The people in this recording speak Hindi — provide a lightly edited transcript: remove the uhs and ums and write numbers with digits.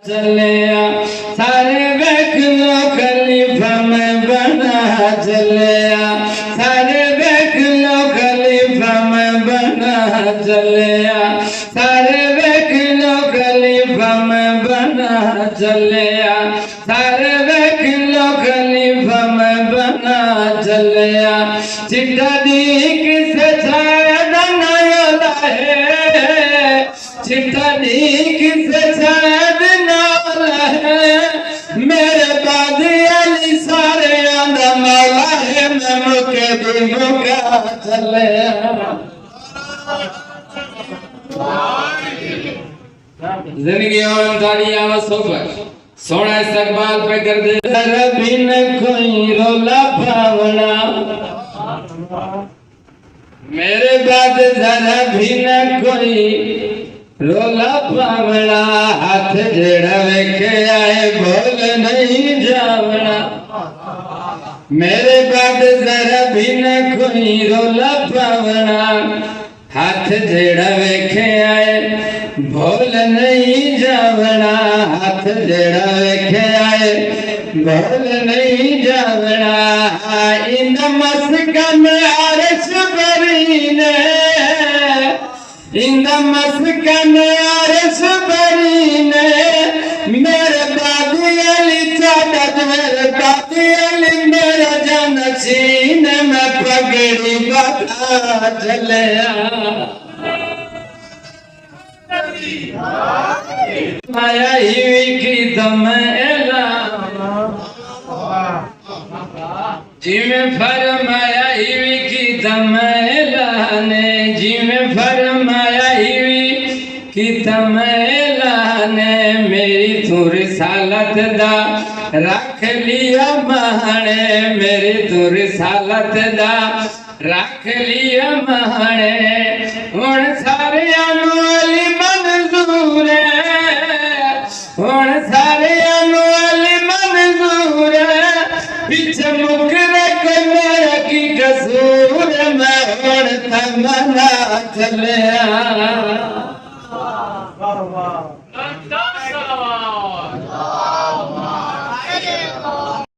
चलिया सारे देख लो खलीफा में बना चलिया सारे देख लो खलीफा में बना चलिया सारे देख लो खलीफा में बना चलिया सारे देख लो खलीफा में बना चलिया चिट्ठा दी किसे शायद नया है चिट्ठा दी किसे शायद मेरे बाद अली सारे आंदा मौला है मैं मुके दी मुका चले जिंदगी और ताड़ी आवाज सोपर सोना इस्तकबाल पे कर दे रबी न कोई रोला पावना मेरे बाद जरा भी न कोई रोला पावना हाथ जेड़ा वेखे आए बोल नहीं जावना मेरे बाद जरा भी न कोई रोला पावना हाथ जेड़ा वेखे आए बोल नहीं जावना हाथ जेड़ा वेखे आए बोल नहीं जावना इन मस्कन आरश बरीने इन मस्कन आरश बरीने मेरे दादी अली चादत मेरे दादी अली मेरा जनसीन में पगड़ी बता चलिया माया ही की दम एला जिमें फरमाया ही की दम एला ने जिमें फरमाया ही की दम एला ने मेरी तुर सालत दा रख लिया महाने मेरी तुर सालत दा रख लिया महाने हुण सारे अली मंजूर है हुण सारे अली मंजूर है पीछे मुकरे को मेरा की कसूर मैं हुण तमन्ना चलिया